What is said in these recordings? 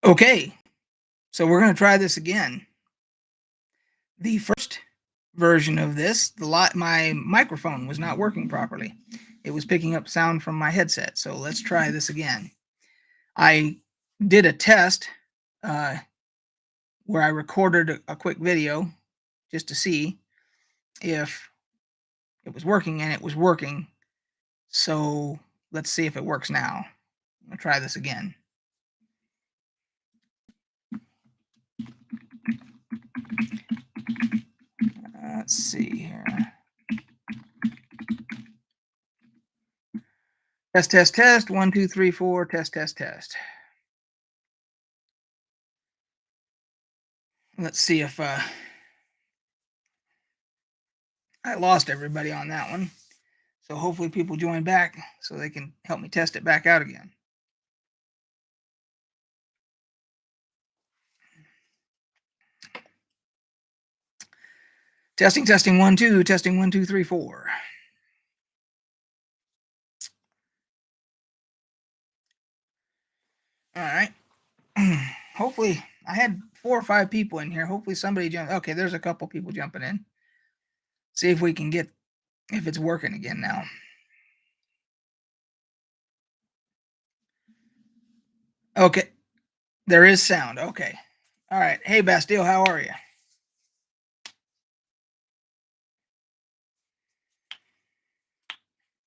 Okay, so we're going to try this again. The first version of this, my microphone was not working properly. It was picking up sound from my headset. So let's try this again. I did a test where I recorded a quick video just to see if it was working, and it was working. So let's see if it works now. I'm going to try this again. Let's see here. Test, test, test. 1, 2, 3, 4. Test, test, test. Let's see if I lost everybody on that one. So hopefully people join back so they can help me test it back out again. Testing, testing, 1, 2, testing, 1, 2, 3, 4. All right. Hopefully, I had 4 or 5 people in here. Hopefully somebody jumped. Okay, there's a couple people jumping in. See if we can get, if it's working again now. Okay, there is sound. Okay. All right. Hey, Bastille, how are you?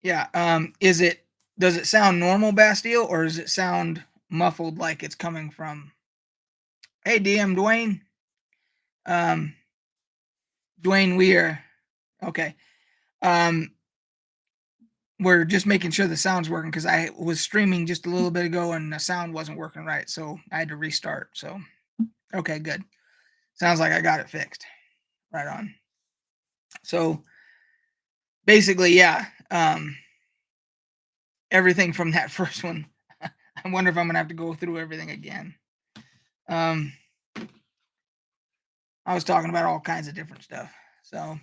Yeah. Does it sound normal, Bastille, or does it sound muffled like it's coming from? Hey, DM Dwayne. Dwayne, we are okay. We're just making sure the sound's working because I was streaming just a little bit ago and the sound wasn't working right, so I had to restart. So, okay, good. Sounds like I got it fixed. Right on. So, basically, yeah, everything from that first one. I wonder if I'm gonna have to go through everything again. I was talking about all kinds of different stuff. So,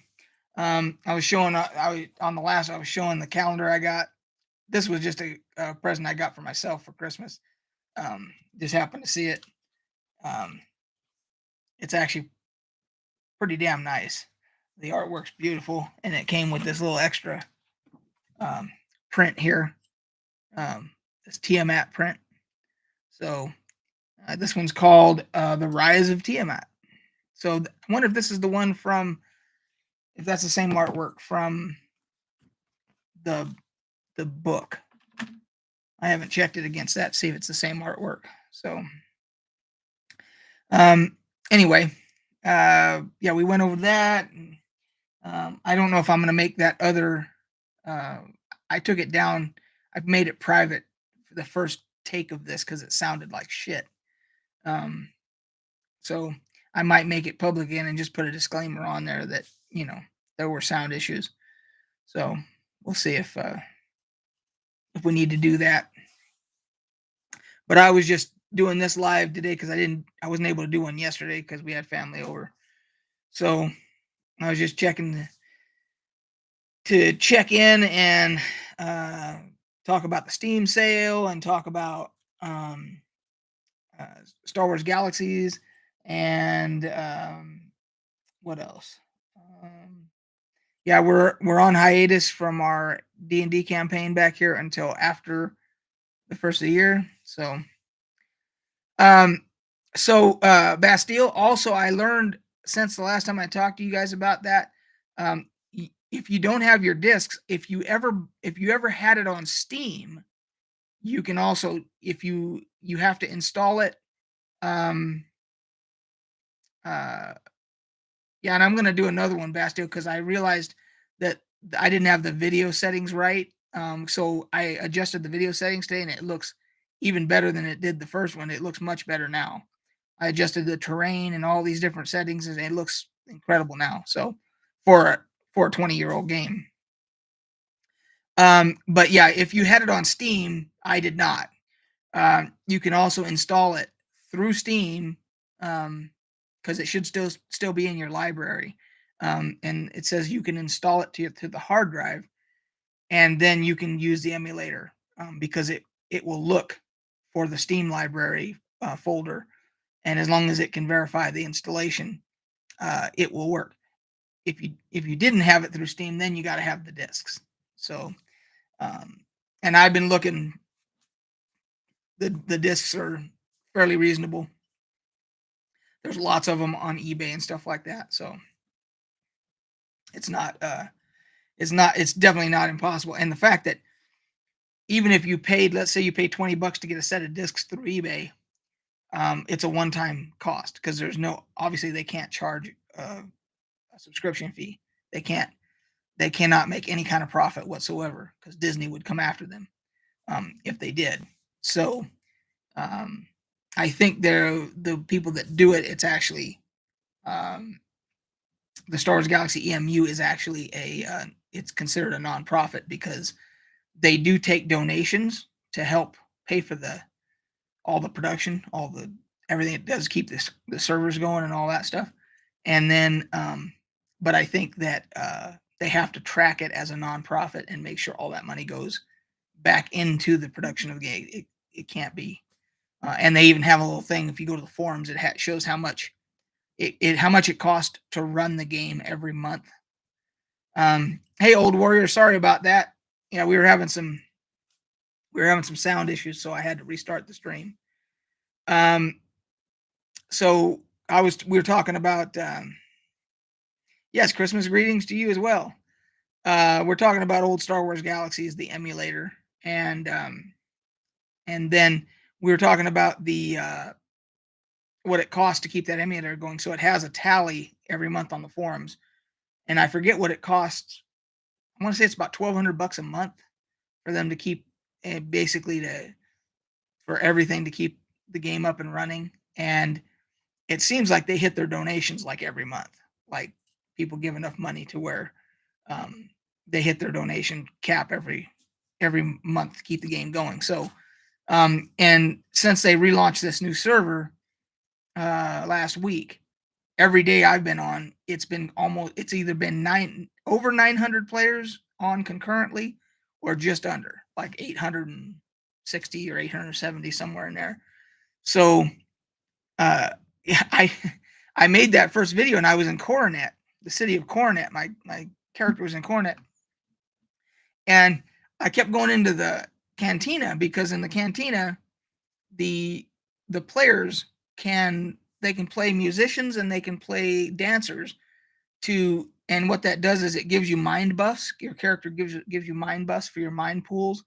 I was showing. On the last. I was showing the calendar I got. This was just a present I got for myself for Christmas. Just happened to see it. It's actually pretty damn nice. The artwork's beautiful, and it came with this little extra print here. This Tiamat print. So this one's called The Rise of Tiamat. So I wonder if this is the one from, if that's the same artwork from the book. I haven't checked it against that to see if it's the same artwork. So anyway, yeah, we went over that. And, I don't know if I'm going to make that other. I took it down. I've made it private for the first take of this because it sounded like shit. So I might make it public again and just put a disclaimer on there that, there were sound issues. So we'll see if we need to do that. But I was just doing this live today because I wasn't able to do one yesterday because we had family over. So I was just checking to check in and talk about the Steam sale and talk about Star Wars Galaxies and what else? Yeah, we're on hiatus from our D&D campaign back here until after the first of the year. So, Bastille. Also, I learned since the last time I talked to you guys about that. If you don't have your discs, if you ever had it on Steam, you can also, if you have to install it. Yeah, and I'm gonna do another one, Bastille, because I realized that I didn't have the video settings right. So I adjusted the video settings today, and it looks even better than it did the first one. It looks much better now. I adjusted the terrain and all these different settings, and it looks incredible now. So for a 20-year-old game. But yeah, if you had it on Steam, I did not. You can also install it through Steam. Because it should still be in your library, and it says you can install it to the hard drive, and then you can use the emulator because it will look for the Steam library folder, and as long as it can verify the installation, it will work. If you didn't have it through Steam, then you got to have the discs. So, um, and I've been looking. The discs are fairly reasonable. There's lots of them on eBay and stuff like that. So it's not it's definitely not impossible. And the fact that even if you paid, let's say you paid $20 to get a set of discs through eBay, it's a one-time cost because there's no, obviously they can't charge a subscription fee. They cannot make any kind of profit whatsoever because Disney would come after them if they did. So um, I think they're the people that do it. It's actually um, the Star Wars Galaxy EMU is actually it's considered a nonprofit because they do take donations to help pay for all the production, all the everything it does keep the servers going and all that stuff. And then, but I think that they have to track it as a nonprofit and make sure all that money goes back into the production of the game. It can't be. And they even have a little thing. If you go to the forums, it shows how much how much it costs to run the game every month. Hey, old warrior, sorry about that. Yeah, we were having some sound issues, so I had to restart the stream. So we were talking about yes, Christmas greetings to you as well. We're talking about old Star Wars Galaxies, the emulator, and then we were talking about the what it costs to keep that emulator going. So it has a tally every month on the forums, and I forget what it costs. I want to say it's about $1,200 a month for them to keep basically for everything to keep the game up and running. And it seems like they hit their donations like every month. Like people give enough money to where they hit their donation cap every month to keep the game going. So and since they relaunched this new server last week, every day I've been on, it's either been over 900 players on concurrently or just under, like 860 or 870, somewhere in there. So yeah, I made that first video and I was in Coronet, the city of Coronet. My character was in Coronet, and I kept going into the cantina because in the cantina, the players can play musicians and they can play dancers and what that does is it gives you mind buffs. Your character gives you mind buffs for your mind pools,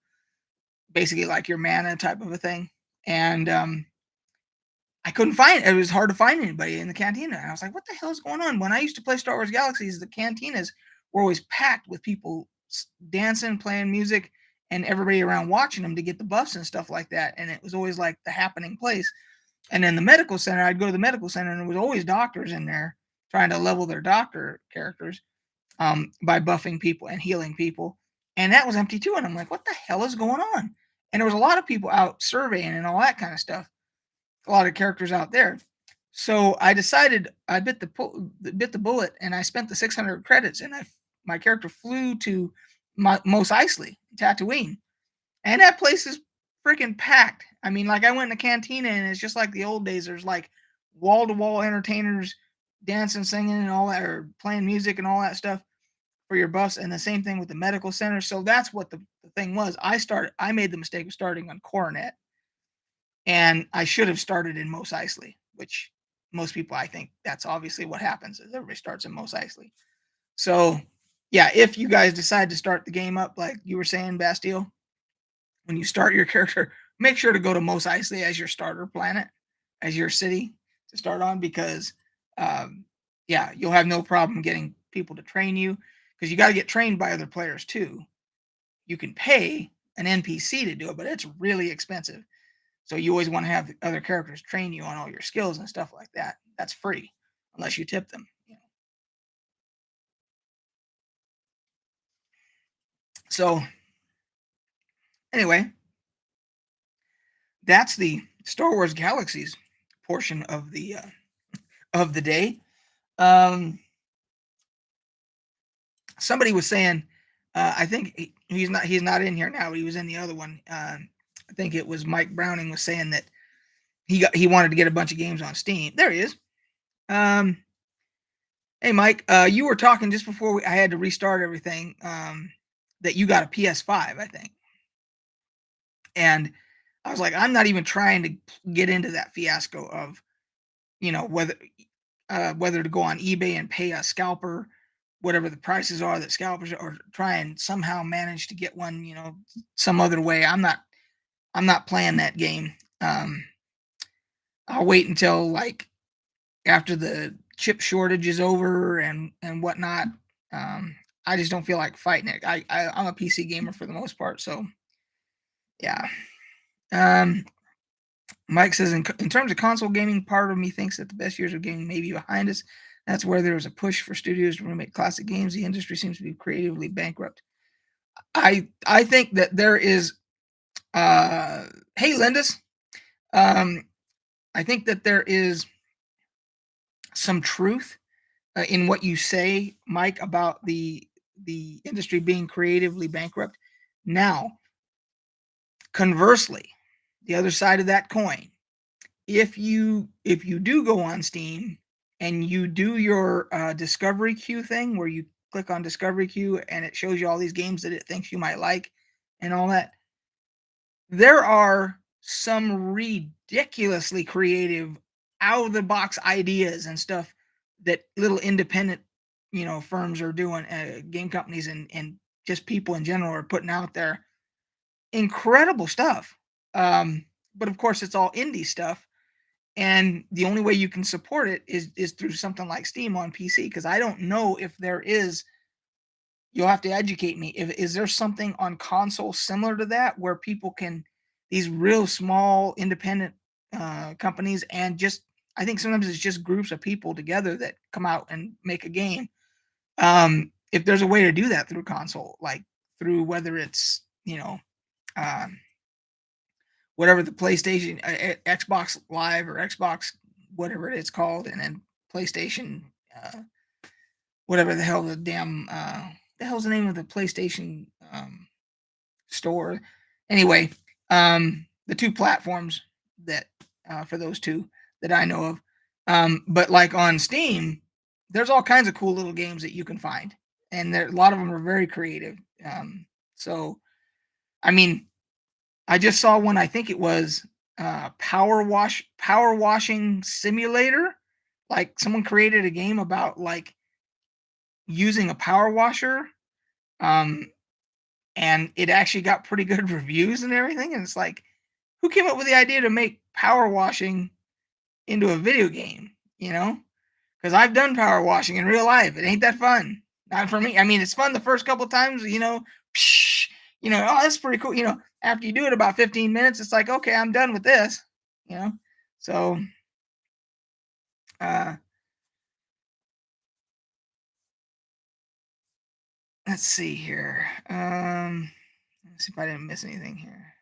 basically like your mana type of a thing. And I couldn't find it. It was hard to find anybody in the cantina. And I was like, what the hell is going on? When I used to play Star Wars Galaxies, the cantinas were always packed with people dancing, playing music, and everybody around watching them to get the buffs and stuff like that. And it was always like the happening place. And then the medical center, I'd go to the medical center and there was always doctors in there trying to level their doctor characters by buffing people and healing people. And that was empty too. And I'm like, what the hell is going on? And there was a lot of people out surveying and all that kind of stuff. A lot of characters out there. So I decided I bit the bullet and I spent the 600 credits and my character flew to Mos Eisley, Tatooine. And that place is freaking packed. I mean, like I went in the cantina and it's just like the old days. There's like wall-to-wall entertainers dancing, singing, and all that, or playing music and all that stuff for your buffs. And the same thing with the medical center. So that's what the thing was. I made the mistake of starting on Coronet, and I should have started in Mos Eisley, which most people, I think that's obviously what happens is everybody starts in Mos Eisley. So yeah, if you guys decide to start the game up, like you were saying, Bastille, when you start your character, make sure to go to Mos Eisley as your starter planet, as your city to start on, because yeah, you'll have no problem getting people to train you, because you got to get trained by other players too. You can pay an NPC to do it, but it's really expensive. So you always want to have the other characters train you on all your skills and stuff like that. That's free, unless you tip them. So anyway, that's the Star Wars Galaxies portion of the day. Somebody was saying, I think he's not in here now. He was in the other one. I think it was Mike Browning was saying that he wanted to get a bunch of games on Steam. There he is. Um, hey Mike, you were talking just before I had to restart everything. That you got a PS5, I think, and I was like, I'm not even trying to get into that fiasco of whether to go on eBay and pay a scalper whatever the prices are that scalpers or try and somehow manage to get one, some other way. I'm not playing that game. I'll wait until like after the chip shortage is over and whatnot. Um, I just don't feel like fighting it. I'm a PC gamer for the most part, so yeah. Um, Mike says, in terms of console gaming, part of me thinks that the best years of gaming may be behind us. That's where there was a push for studios to remake classic games. The industry seems to be creatively bankrupt. I think that there is. Hey, Lindis. Um, I think that there is some truth in what you say, Mike, about the industry being creatively bankrupt. Now, conversely, the other side of that coin, if you do go on Steam and you do your discovery queue thing where you click on discovery queue and it shows you all these games that it thinks you might like and all that, there are some ridiculously creative out of the box ideas and stuff that little independent firms are doing, game companies and just people in general are putting out there. Incredible stuff. But of course it's all indie stuff, and the only way you can support it is through something like Steam on PC, because I don't know if there is. You'll have to educate me. If is there something on console similar to that where people can, these real small independent companies, and just I think sometimes it's just groups of people together that come out and make a game. If there's a way to do that through console, like through whether it's um, whatever the PlayStation, Xbox Live or Xbox, whatever it's called, and then PlayStation, uh, whatever the hell the hell's the name of the PlayStation store. Anyway, the two platforms that for those two that I know of. But like on Steam, there's all kinds of cool little games that you can find, and a lot of them are very creative. So, I mean, I just saw one. I think it was power washing simulator. Like someone created a game about like using a power washer, um, and it actually got pretty good reviews and everything. And it's like, who came up with the idea to make power washing into a video game? Because I've done power washing in real life. It ain't that fun. Not for me. I mean, it's fun the first couple times. Psh, oh, that's pretty cool. After you do it about 15 minutes, it's like, okay, I'm done with this. You know, so uh, let's see here. Let's see if I didn't miss anything here.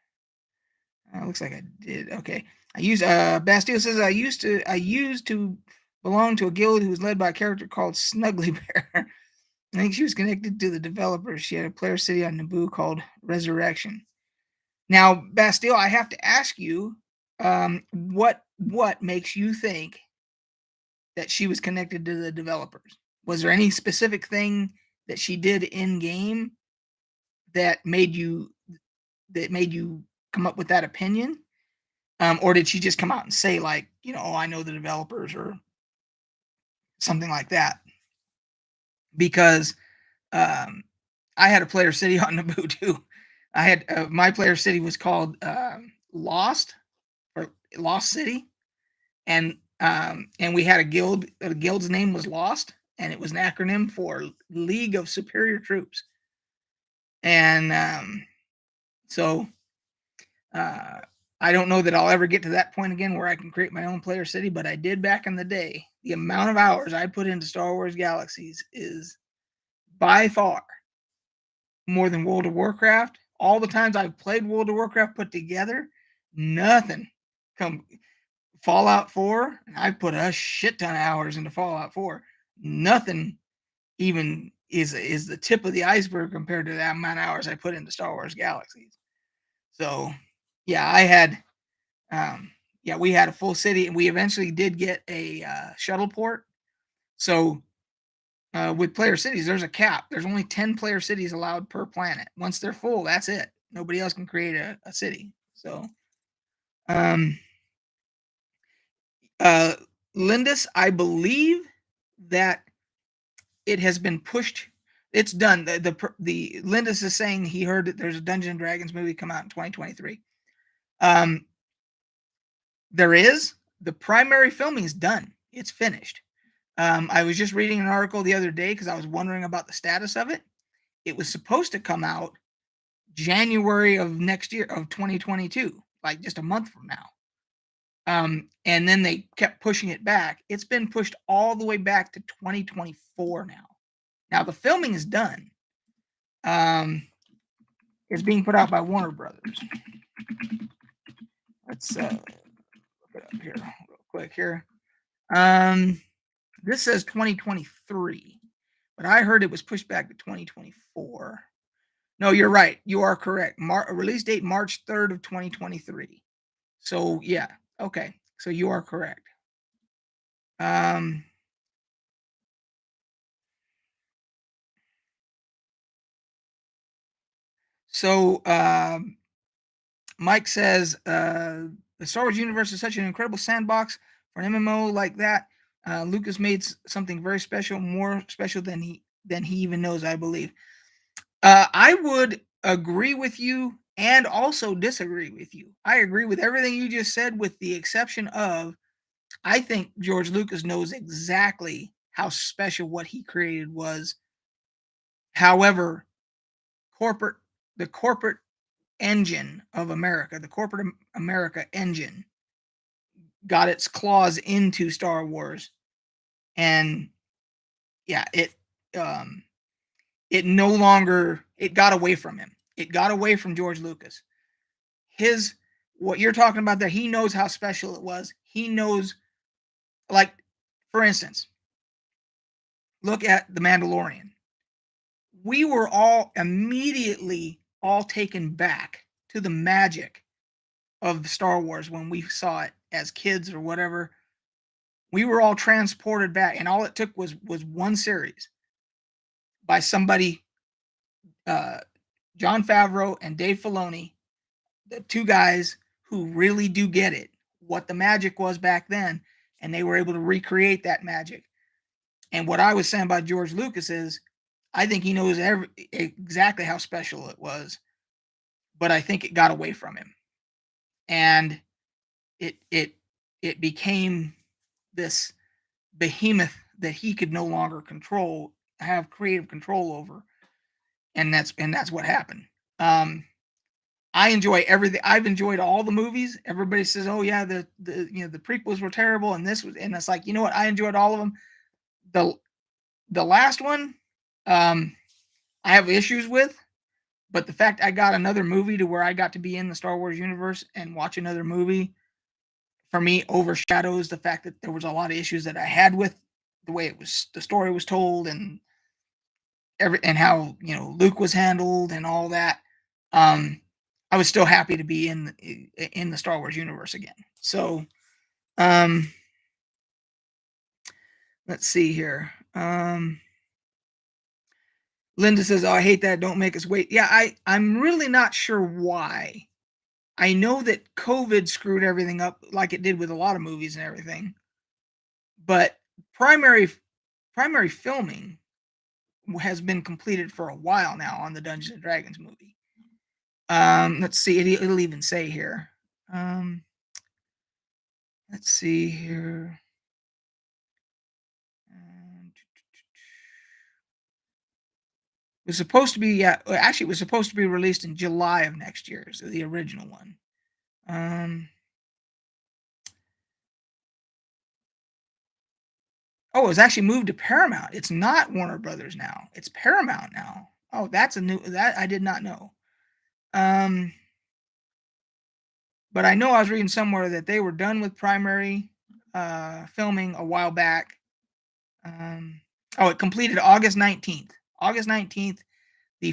Looks like I did. Okay. Bastille says I used to belong to a guild who was led by a character called Snuggly Bear. I think she was connected to the developers. She had a player city on Naboo called Resurrection. Now, Bastille, I have to ask you, what makes you think that she was connected to the developers? Was there any specific thing that she did in game that made you come up with that opinion? Or did she just come out and say like, oh, I know the developers or something like that? Because I had a player city on Naboo too. I had my player city was called Lost or Lost City, and we had a guild. The guild's name was Lost, and it was an acronym for League of Superior Troops. And so uh, I don't know that I'll ever get to that point again where I can create my own player city, but I did back in the day. The amount of hours I put into Star Wars Galaxies is by far more than World of Warcraft. All the times I've played World of Warcraft put together, nothing come Fallout 4, and I put a shit ton of hours into Fallout 4. Nothing even is the tip of the iceberg compared to that amount of hours I put into Star Wars Galaxies. So, yeah, I had, um, Yeah, we had a full city, and we eventually did get a shuttle port. So with player cities, there's a cap. There's only 10 player cities allowed per planet. Once they're full, that's it. Nobody else can create a city. So, um, uh, Lindis, I believe that it has been pushed. It's done. The Lindis is saying he heard that there's a Dungeons and Dragons movie come out in 2023. Um, there is the primary filming is done. It's finished. I was just reading an article the other day because I was wondering about the status of it. It was supposed to come out January of next year of 2022, like just a month from now. And then they kept pushing it back. It's been pushed all the way back to 2024 now. Now the filming is done. It's being put out by Warner Brothers. Let's look it up here real quick here. This says 2023, but I heard it was pushed back to 2024. No, you're right. You are correct. Release date March 3rd of 2023. So yeah, okay. So you are correct. So Mike says the Star Wars universe is such an incredible sandbox for an MMO like that. Lucas made something very special, more special than he even knows, I believe. I would agree with you and also disagree with you. I agree with everything you just said, with the exception of I think George Lucas knows exactly how special what he created was. However, the corporate engine of America, the corporate America engine, got its claws into Star Wars, and yeah, it no longer, it got away from him. It got away from George Lucas. What you're talking about there, he knows how special it was. He knows, like, for instance, look at The Mandalorian. We were all immediately all taken back to the magic of Star Wars when we saw it as kids or whatever. We were all transported back, and all it took was one series by somebody, Jon Favreau and Dave Filoni, the two guys who really do get it, what the magic was back then, and they were able to recreate that magic. And what I was saying about George Lucas is, I think he knows exactly how special it was, but I think it got away from him, and it became this behemoth that he could no longer have creative control over, and that's what happened. I enjoy everything. I've enjoyed all the movies. Everybody says, "Oh yeah, the the prequels were terrible," and it's like, you know what? I enjoyed all of them. The last one, I have issues with, but the fact I got another movie to where I got to be in the Star Wars universe and watch another movie, for me, overshadows the fact that there was a lot of issues that I had with the way the story was told, and how Luke was handled and all that. I was still happy to be in the Star Wars universe again. So, um, let's see here. Linda says, "Oh, I hate that. Don't make us wait." Yeah, I'm really not sure why. I know that COVID screwed everything up like it did with a lot of movies and everything, but primary filming has been completed for a while now on the Dungeons and Dragons movie. Let's see. It'll even say here. Let's see here. It was supposed to be, actually, it was supposed to be released in July of next year. So the original one. Oh, it was actually moved to Paramount. It's not Warner Brothers now. It's Paramount now. Oh, that's that I did not know. But I know I was reading somewhere that they were done with primary filming a while back. It completed August 19th. August 19th, the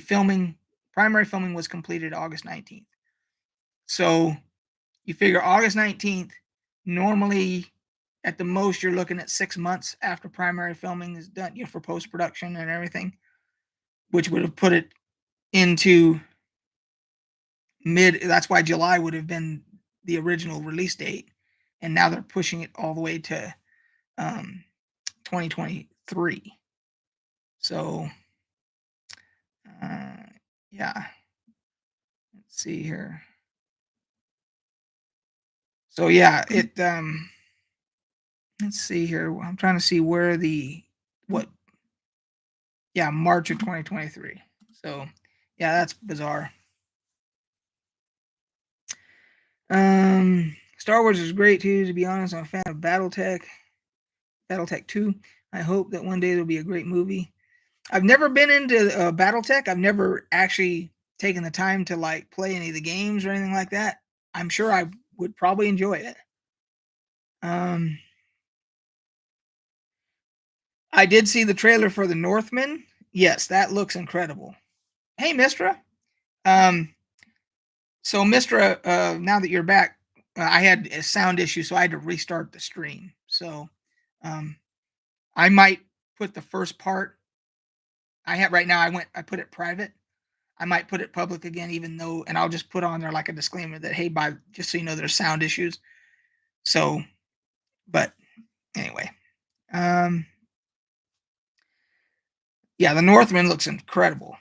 primary filming was completed August 19th. So you figure August 19th, Normally, at the most, you're looking at 6 months after primary filming is done, for post-production and everything, which would have put it into that's why July would have been the original release date, and now they're pushing it all the way to, 2023. So, uh, yeah, let's see here. So, yeah, let's see here. I'm trying to see where what yeah, March of 2023. So, yeah, that's bizarre. Star Wars is great too, to be honest. I'm a fan of Battletech 2. I hope that one day there'll be a great movie. I've never been into Battletech. I've never actually taken the time to like play any of the games or anything like that. I'm sure I would probably enjoy it. I did see the trailer for The Northman. Yes, that looks incredible. Hey, Mistra. So, Mistra, now that you're back, I had a sound issue, so I had to restart the stream. So, um, I might put the first part I have right now. I put it private. I might put it public again, even though, and I'll just put on there like a disclaimer that, hey, just so you know, there's sound issues. So, but anyway, um, yeah, the Northman looks incredible.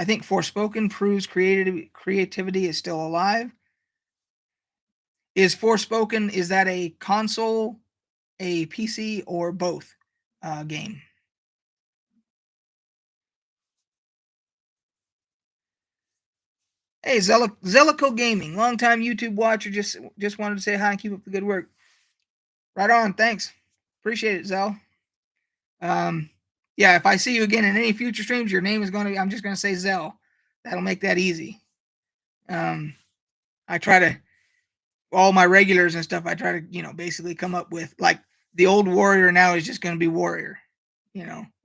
I think Forspoken proves creativity is still alive. Is Forspoken, is that a console, a PC, or both game? Hey, Zellico Gaming, longtime YouTube watcher, just wanted to say hi and keep up the good work. Right on, thanks. Appreciate it, Zell. Yeah, if I see you again in any future streams, your name is going to be, I'm just going to say Zell. That'll make that easy. I try to, all my regulars and stuff, I try to, basically come up with, like, the old warrior now is just going to be warrior.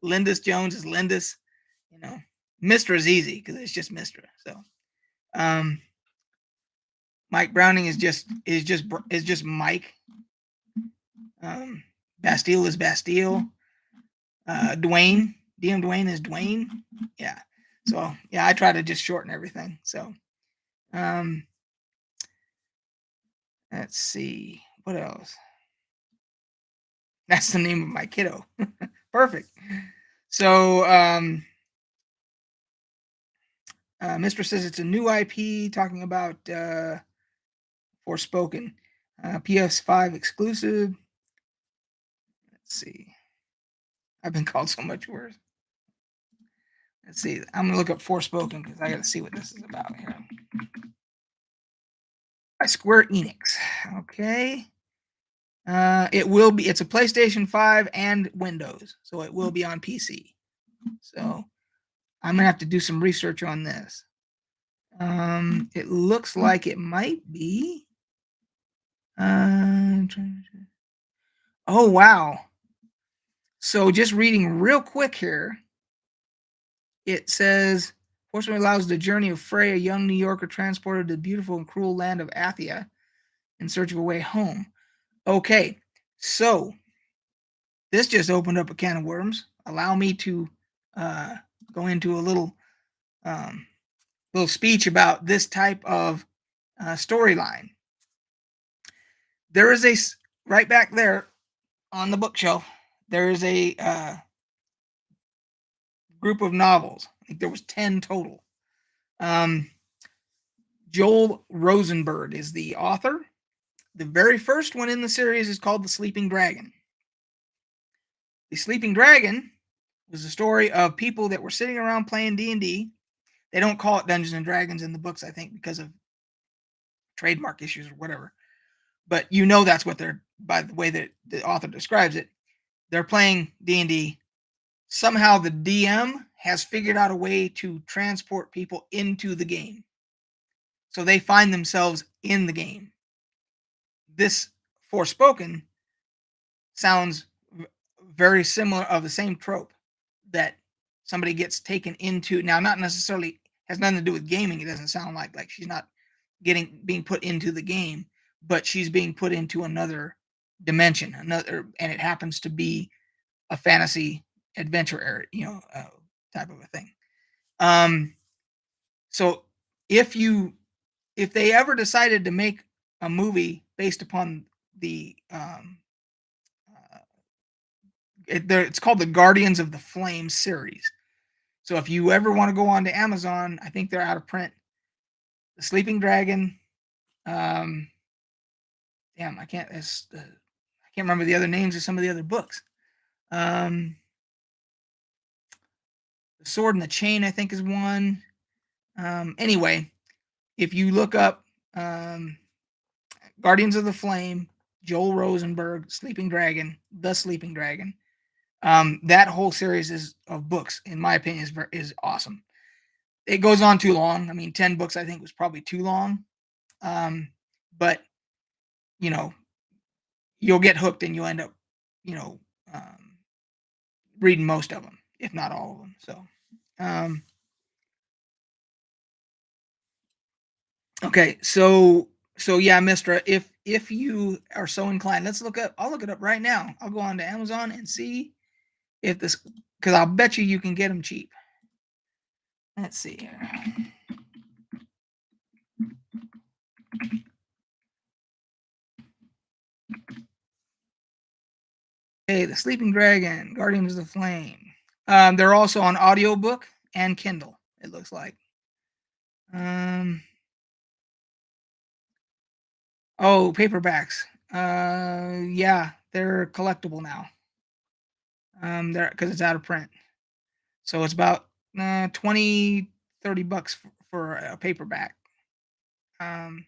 Lindis Jones is Lindis. Mistra is easy because it's just Mistra. So, Mike Browning is just Mike. Bastille is Bastille. DM Dwayne is Dwayne. Yeah. So yeah, I try to just shorten everything. So, let's see what else. That's the name of my kiddo. Perfect. So, Mistress says it's a new IP talking about Forspoken, PS5 exclusive. Let's see. I've been called so much worse. Let's see. I'm gonna look up Forspoken because I got to see what this is about here. By Square Enix. Okay. It's a PlayStation 5 and Windows, so it will be on PC. So I'm gonna have to do some research on this. It looks like it might be. Oh wow. So just reading real quick here, it says Fortunately allows the journey of Frey, a young New Yorker transported to the beautiful and cruel land of Athia in search of a way home. Okay, so this just opened up a can of worms. Allow me to go into a little speech about this type of storyline. There is right back there on the bookshelf. There is a group of novels. I think there was 10 total. Joel Rosenberg is the author. The very first one in the series is called The Sleeping Dragon. The Sleeping Dragon was a story of people that were sitting around playing D&D. They don't call it Dungeons and Dragons in the books, I think, because of trademark issues or whatever. But that's what they're, by the way that the author describes it. They're playing D&D. Somehow the DM has figured out a way to transport people into the game. So they find themselves in the game. This Forspoken sounds very similar, of the same trope, that somebody gets taken into, now not necessarily has nothing to do with gaming. It doesn't sound like she's not being put into the game, but she's being put into another dimension, another, and it happens to be a fantasy adventure area, type of a thing. Um, so if you if they ever decided to make a movie based upon the it's called the Guardians of the Flame series. So if you ever want to go on to Amazon, I think they're out of print. The Sleeping Dragon. Um, damn, I can't remember the other names of some of the other books. Um, the Sword and the Chain, I think, is one. Anyway, if you look up Guardians of the Flame, Joel Rosenberg, Sleeping Dragon, The Sleeping Dragon, that whole series of books, in my opinion, is awesome. It goes on too long. I mean, 10 books I think was probably too long. But you know, you'll get hooked and you'll end up, you know, reading most of them, if not all of them. So, okay, so yeah, Mistra, if you are so inclined, I'll look it up right now. I'll go on to Amazon and see if this, because I'll bet you can get them cheap. Let's see here. Hey, The Sleeping Dragon, Guardians of the Flame. They're also on audiobook and Kindle, it looks like. Oh, paperbacks. Yeah, they're collectible now. They're because it's out of print. So it's about 20, $30 for a paperback. Um,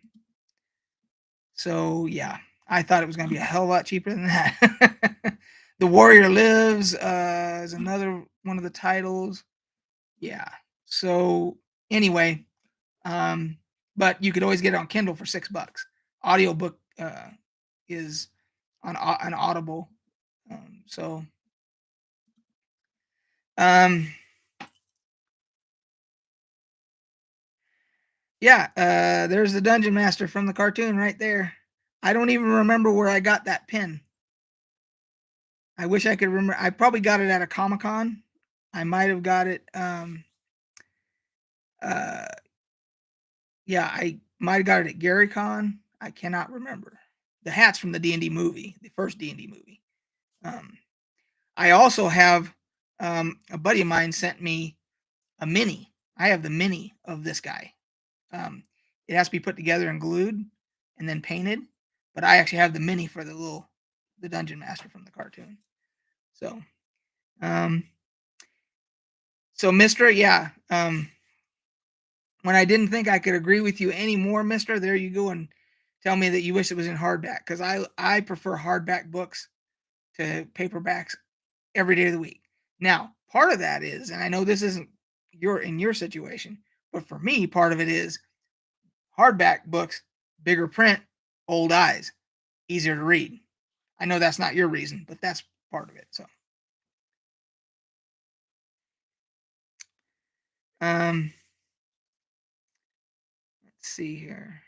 so yeah, I thought it was going to be a hell of a lot cheaper than that. The Warrior Lives is another one of the titles. Yeah. So anyway, but you could always get it on Kindle for $6. Audiobook is on an Audible. So yeah, there's the Dungeon Master from the cartoon right there. I don't even remember where I got that pin. I wish I could remember. I probably got it at a Comic-Con. I might have got it. Uh, yeah, I might have got it at GaryCon. I cannot remember. The hat's from the D&D movie, the first D&D movie. I also have a buddy of mine sent me a mini. I have the mini of this guy. It has to be put together and glued and then painted, but I actually have the mini for the Dungeon Master from the cartoon. So, Mister, yeah, when I didn't think I could agree with you anymore, Mister, there you go and tell me that you wish it was in hardback, because I prefer hardback books to paperbacks every day of the week. Now, part of that is, and I know this isn't in your situation, but for me, part of it is hardback books, bigger print, old eyes, easier to read. I know that's not your reason, but that's part of it. So, let's see here.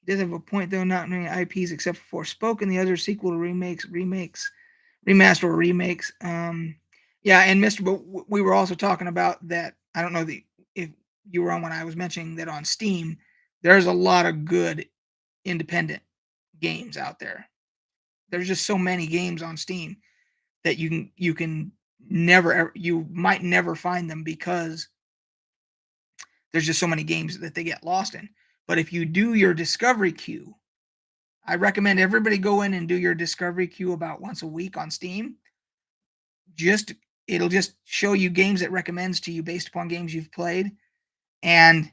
He does have a point though. Not many IPs except for Forspoken. The other sequel to remakes, remaster or remakes. Yeah, and Mister, but we were also talking about that. I don't know if you were on when I was mentioning that on Steam, there's a lot of good independent games out there. There's just so many games on Steam that you can never you might never find them because there's just so many games that they get lost in. But if you do your discovery queue, I recommend everybody go in and do your discovery queue about once a week on Steam. It'll just show you games it recommends to you based upon games you've played, and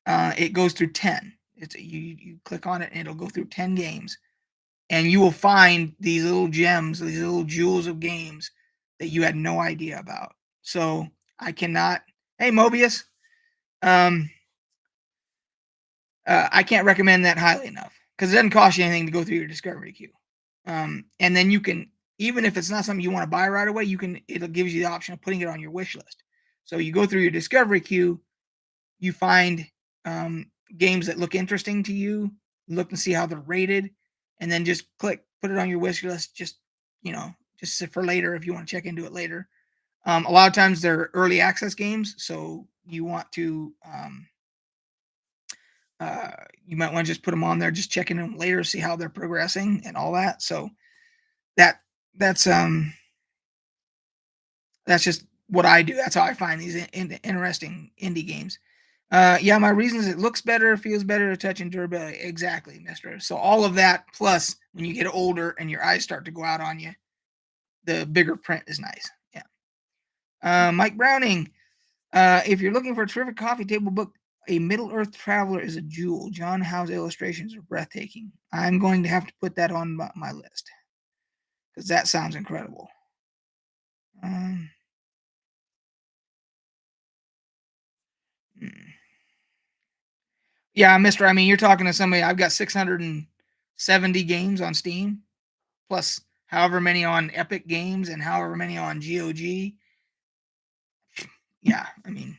it goes through 10. You click on it and it'll go through 10 games, and you will find these little gems, these little jewels of games that you had no idea about. So I cannot. Hey, Mobius. I can't recommend that highly enough because it doesn't cost you anything to go through your discovery queue. And then you can, even if it's not something you want to buy right away, it'll give you the option of putting it on your wish list. So you go through your discovery queue, you find um, games that look interesting to you, look and see how they're rated, and then just click, put it on your wish list. Just just for later if you want to check into it later. A lot of times they're early access games, so you want to uh, you might want to just put them on there, just checking them later, see how they're progressing and all that. So that that's that's just what I do. That's how I find these interesting indie games. Yeah, my reasons: it looks better, feels better to touch, and durability. Exactly, Mister. So all of that plus when you get older and your eyes start to go out on you, the bigger print is nice. Yeah. Mike Browning. If you're looking for a terrific coffee table book, A Middle Earth Traveler is a jewel. John Howe's illustrations are breathtaking. I'm going to have to put that on my list because that sounds incredible. Um, hmm. Yeah, Mister. I mean, you're talking to somebody. I've got 670 games on Steam, plus however many on Epic Games and however many on GOG. Yeah, I mean,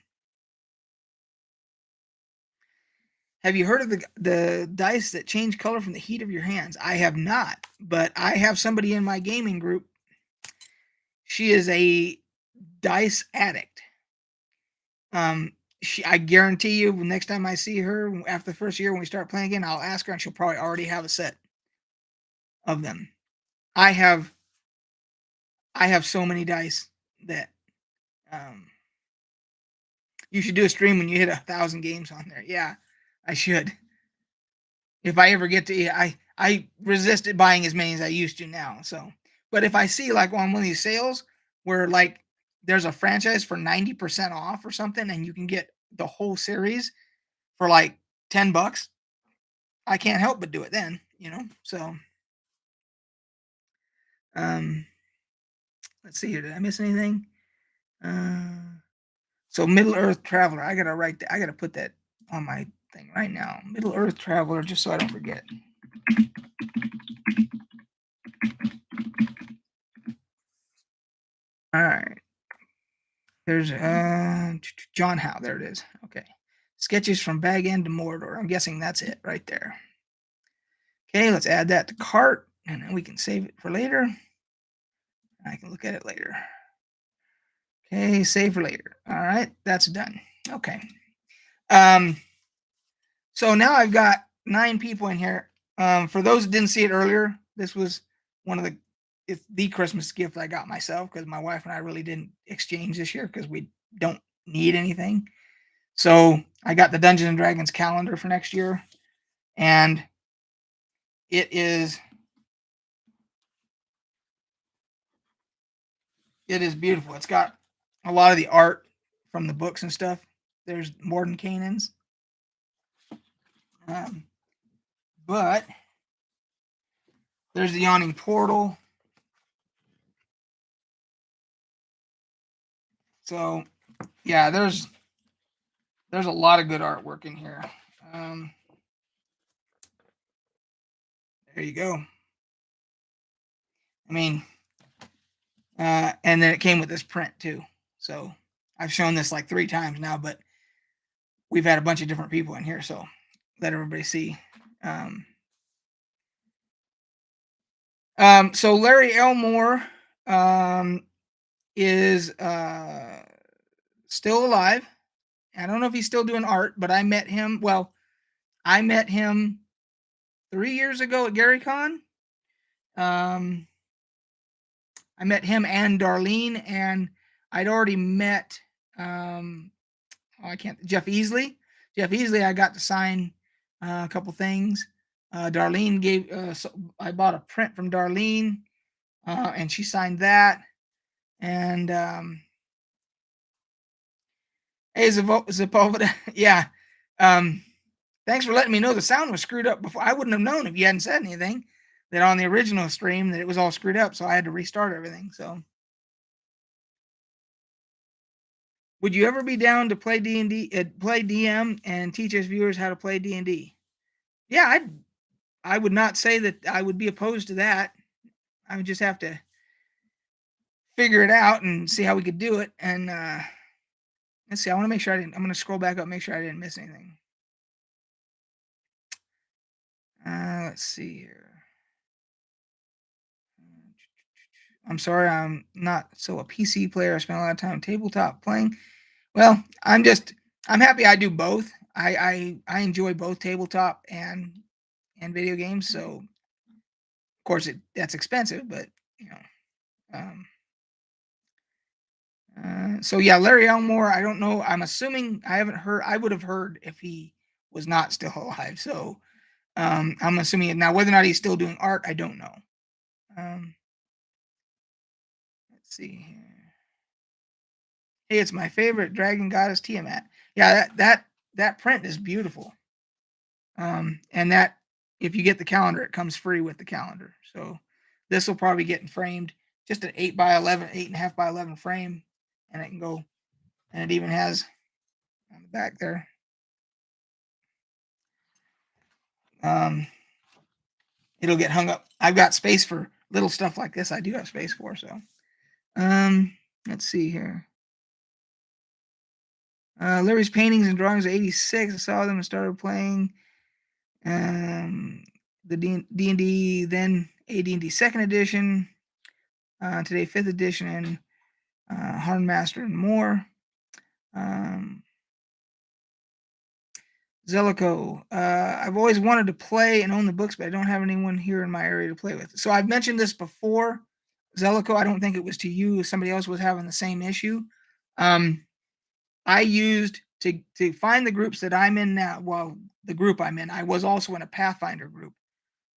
have you heard of the dice that change color from the heat of your hands? I have not, but I have somebody in my gaming group. She is a dice addict. I guarantee you, next time I see her after the first year when we start playing again, I'll ask her, and she'll probably already have a set of them. I have I have so many dice that um, you should do a stream when you hit 1,000 games on there. Yeah, I should. If I ever get to, I resisted buying as many as I used to now. So, but if I see like on one of these sales where like there's a franchise for 90% off or something, and you can get the whole series for like $10, I can't help but do it then. So um, let's see here. Did I miss anything? Uh, so Middle Earth Traveler. I gotta put that on my thing right now. Middle Earth Traveler, just so I don't forget. All right. There's John Howe. There it is. Okay. Sketches from Bag End to Mordor. I'm guessing that's it right there. Okay, let's add that to cart, and then we can save it for later. I can look at it later. Okay, save for later. All right, that's done. Okay. So now I've got 9 people in here. For those that didn't see it earlier, this was it's the Christmas gift I got myself because my wife and I really didn't exchange this year because we don't need anything. So I got the Dungeons and Dragons calendar for next year, and it is beautiful. It's got a lot of the art from the books and stuff. There's Mordenkainen's, but there's the Yawning Portal. So yeah, there's a lot of good artwork in here. There you go. I mean, and then it came with this print too. So I've shown this like 3 times now, but we've had a bunch of different people in here, so let everybody see. So Larry Elmore is still alive. I don't know if he's still doing art, but I met him. Well, I met him 3 years ago at GaryCon. I met him and Darlene, and I'd already met Jeff Easley. Jeff Easley, I got to sign a couple things. Darlene so I bought a print from Darlene, and she signed that. And hey, Zapovida, yeah. Thanks for letting me know the sound was screwed up before. I wouldn't have known if you hadn't said anything that on the original stream that it was all screwed up, so I had to restart everything. So, would you ever be down to play D&D, play DM, and teach us viewers how to play D&D? Yeah, I would not say that I would be opposed to that. I would just have to figure it out and see how we could do it. And Let's see. I want to make sure I didn't. I'm going to scroll back up, make sure I didn't miss anything. Let's see here. I'm sorry, I'm not so a PC player. I spend a lot of time tabletop playing. Well, I'm happy I do both. I enjoy both tabletop and video games. So of course that's expensive, but you know. Um, so yeah, Larry Elmore. I don't know. I'm assuming I haven't heard. I would have heard if he was not still alive. So I'm assuming now whether or not he's still doing art, I don't know. Um, let's see here. Hey, it's my favorite dragon goddess Tiamat. Yeah, that print is beautiful. And that if you get the calendar, it comes free with the calendar. So this will probably get framed, just an 8x11, 8.5x11 frame, and it can go, and it even has on the back there. Um, it'll get hung up. I've got space for little stuff like this. I do have space for. So let's see here. Larry's paintings and drawings of '86. I saw them and started playing. The D&D, then AD&D second edition, today 5th edition, and Hardmaster and more. Zellico, I've always wanted to play and own the books, but I don't have anyone here in my area to play with. So I've mentioned this before. Zellico, I don't think it was to you. Somebody else was having the same issue. I used to find the groups that I'm in now. Well, the group I'm in, I was also in a Pathfinder group,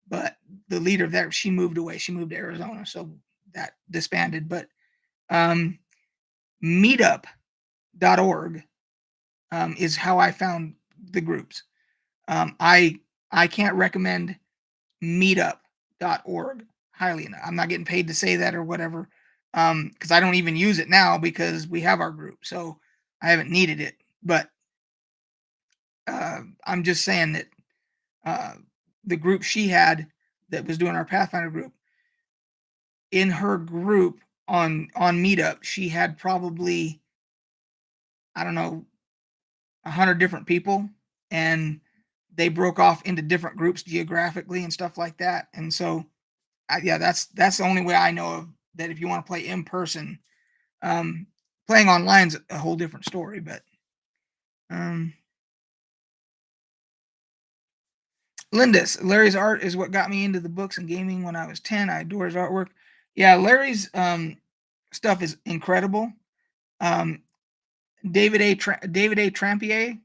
but the leader there, she moved away. She moved to Arizona, so that disbanded. But meetup.org is how I found the groups. I can't recommend meetup.org highly enough. I'm not getting paid to say that or whatever, because I don't even use it now because we have our group, so I haven't needed it. But I'm just saying that the group she had that was doing our Pathfinder group, in her group on Meetup, she had probably, I don't know, 100 different people, and they broke off into different groups geographically and stuff like that. And so, yeah, that's the only way I know of that. If you want to play in person, playing online's a whole different story. But Lindis, Larry's art is what got me into the books and gaming when I was 10. I adore his artwork. Yeah, Larry's stuff is incredible. David A. Trampier.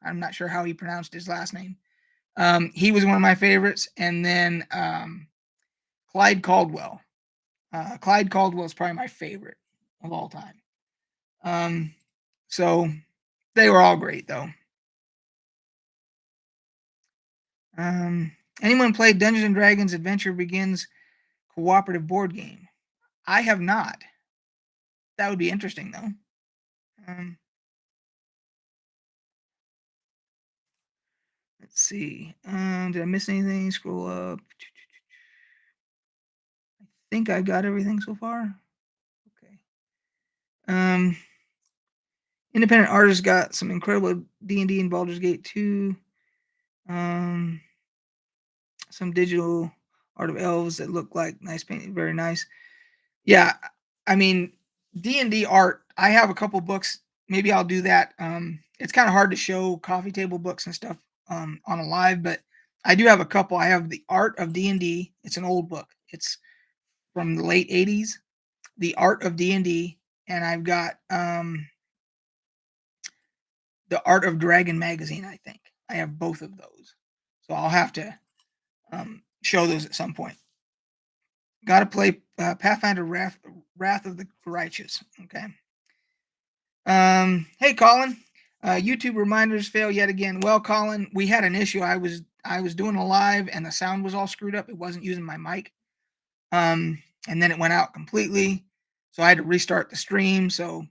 I'm not sure how he pronounced his last name. He was one of my favorites, and then Clyde Caldwell. Clyde Caldwell is probably my favorite of all time. So they were all great, though. Anyone played Dungeons and Dragons Adventure Begins cooperative board game? I have not. That would be interesting, though. Let's see. Did I miss anything? Scroll up. I think I got everything so far. Okay. Independent artists got some incredible D&D and Baldur's Gate 2. Some digital art of elves that look like nice painting, very nice. Yeah, I mean D&D art. I have a couple books. Maybe I'll do that. It's kind of hard to show coffee table books and stuff on a live, but I do have a couple. I have the Art of D&D. It's an old book. It's from the late 80s. The Art of D&D, and I've got the Art of Dragon magazine. I think I have both of those, so I'll have to show those at some point. Got to play Pathfinder Wrath of the Righteous. Okay. Hey, Colin. YouTube reminders fail yet again. Well, Colin, we had an issue. I was doing a live and the sound was all screwed up. It wasn't using my mic. And then it went out completely. So I had to restart the stream. So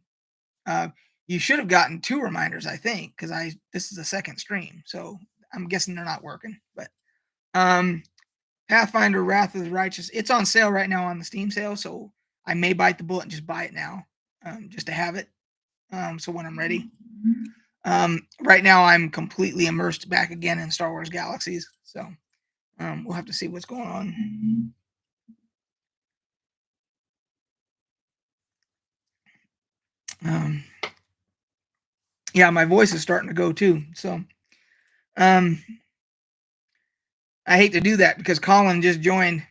you should have gotten 2 reminders, I think, because this is the second stream. So I'm guessing they're not working. But Pathfinder Wrath of the Righteous, it's on sale right now on the Steam sale. So I may bite the bullet and just buy it now, just to have it. So when I'm ready. Right now I'm completely immersed back again in Star Wars Galaxies. So we'll have to see what's going on. Um, yeah, my voice is starting to go too. So um, I hate to do that because Colin just joined,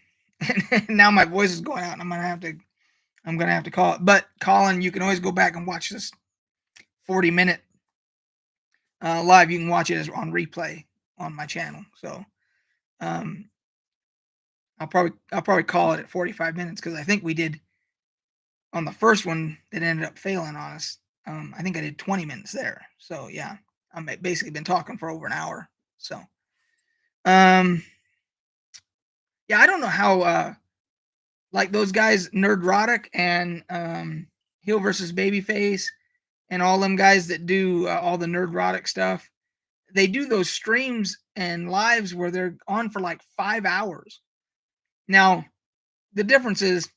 and now my voice is going out, and I'm gonna have to call it. But Colin, you can always go back and watch this 40-minute live. You can watch it as on replay on my channel. So um, I'll probably call it at 45 minutes because I think we did on the first one that ended up failing on us. I think I did 20 minutes there. So yeah, I'm basically been talking for over an hour. So um, yeah, I don't know how like those guys Nerdrotic and Heel versus Babyface and all them guys that do all the Nerdrotic stuff. They do those streams and lives where they're on for like 5 hours. Now, the difference is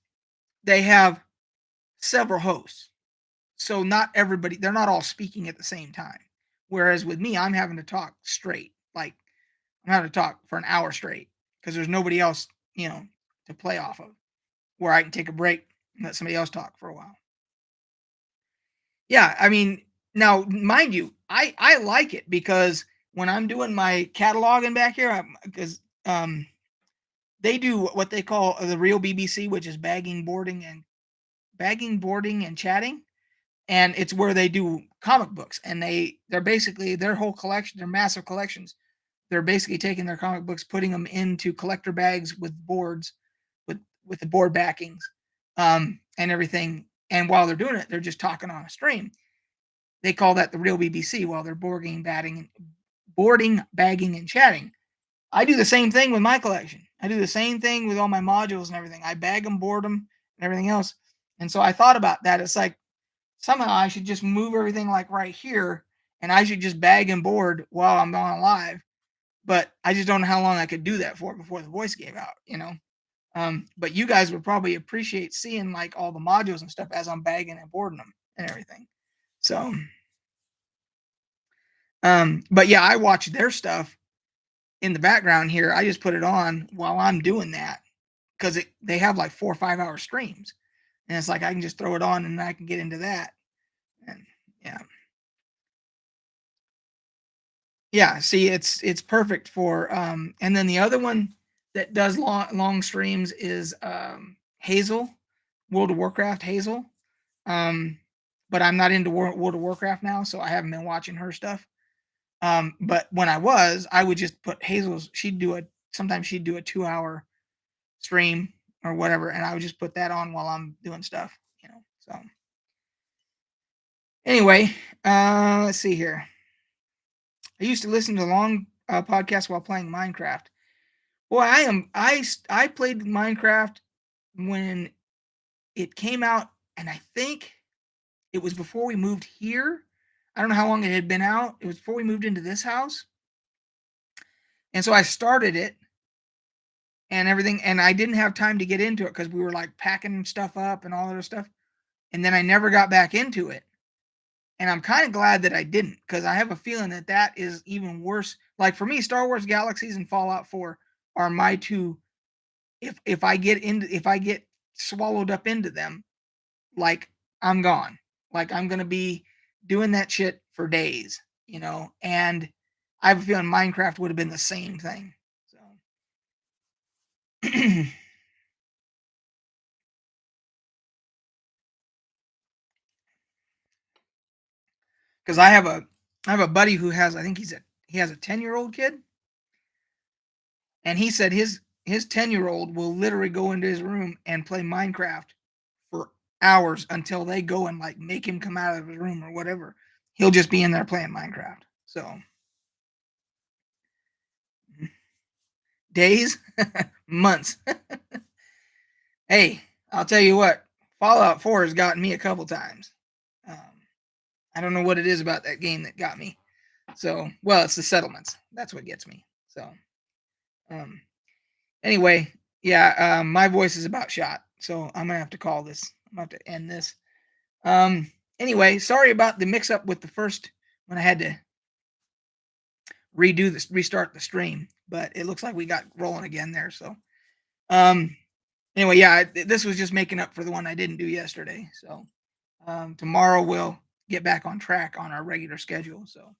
they have several hosts. So not everybody, they're not all speaking at the same time. Whereas with me, I'm having to talk straight. Like I'm having to talk for an hour straight because there's nobody else, to play off of where I can take a break and let somebody else talk for a while. Yeah, I mean, now mind you, I like it because when I'm doing my cataloging back here, because they do what they call the real BBC, which is bagging, boarding, and chatting, and it's where they do comic books, and they're basically their whole collection, their massive collections. They're basically taking their comic books, putting them into collector bags with boards, with the board backings, and everything. And while they're doing it, they're just talking on a stream. They call that the real BBC while they're boarding, bagging, and chatting. I do the same thing with my collection. I do the same thing with all my modules and everything. I bag them, board them, and everything else. And so I thought about that. It's like somehow I should just move everything like right here, and I should just bag and board while I'm on live. But I just don't know how long I could do that for before the voice gave out. But you guys would probably appreciate seeing like all the modules and stuff as I'm bagging and boarding them and everything. So, but yeah, I watch their stuff in the background here. I just put it on while I'm doing that because they have like 4 or 5 hour streams, and it's like I can just throw it on and I can get into that. And yeah, yeah. See, it's perfect for. And then the other one that does long streams is Hazel, World of Warcraft Hazel. Um, but I'm not into World of Warcraft now, so I haven't been watching her stuff. But when I would just put Hazel's. Sometimes she'd do a 2 hour stream or whatever, and I would just put that on while I'm doing stuff. So anyway, let's see here. I used to listen to long podcasts while playing Minecraft. Boy, I played Minecraft when it came out, and I think it was before we moved here. I don't know how long it had been out. It was before we moved into this house. And so I started it and everything, and I didn't have time to get into it because we were like packing stuff up and all that other stuff. And then I never got back into it. And I'm kind of glad that I didn't because I have a feeling that that is even worse. Like for me, Star Wars Galaxies and Fallout 4 are my two. If I get swallowed up into them, like I'm gone. Like I'm gonna be doing that shit for days. And I have a feeling Minecraft would have been the same thing. So because I have a buddy who has I think he has a 10-year-old kid, and he said his 10-year-old will literally go into his room and play Minecraft for hours until they go and like make him come out of his room or whatever. He'll just be in there playing Minecraft. So days, months. Hey, I'll tell you what, Fallout 4 has gotten me a couple times. Um, I don't know what it is about that game that got me. So, well, it's the settlements. That's what gets me. So, um, anyway, yeah, my voice is about shot. So I'm gonna have to call this. I'm gonna have to end this. Anyway, sorry about the mix up with the first when I had to redo this, restart the stream, but it looks like we got rolling again there. So, um, anyway, yeah, this was just making up for the one I didn't do yesterday. So, tomorrow we'll get back on track on our regular schedule. So,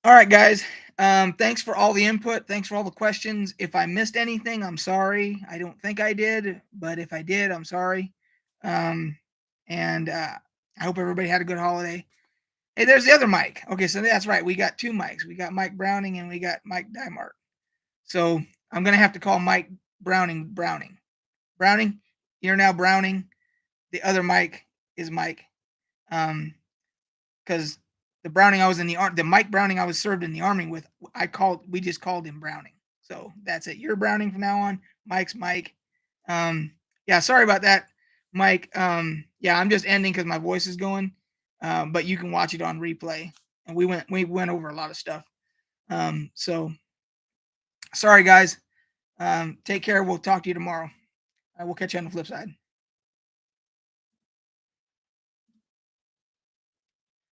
all right, guys. Thanks for all the input. Thanks for all the questions. If I missed anything, I'm sorry. I don't think I did, but if I did, I'm sorry. Um, and I hope everybody had a good holiday. Hey, there's the other Mike. Okay, so that's right. We got two Mikes. We got Mike Browning and we got Mike Dymart. So I'm gonna have to call Mike Browning Browning. Browning, you're now Browning. The other Mike is Mike. Because the Browning I was in the Mike Browning I was served in the army with, we just called him Browning. So that's it. You're Browning from now on. Mike's Mike. Yeah, sorry about that, Mike. Yeah, I'm just ending because my voice is going. But you can watch it on replay. And we went over a lot of stuff. So sorry guys. Take care. We'll talk to you tomorrow. We'll catch you on the flip side.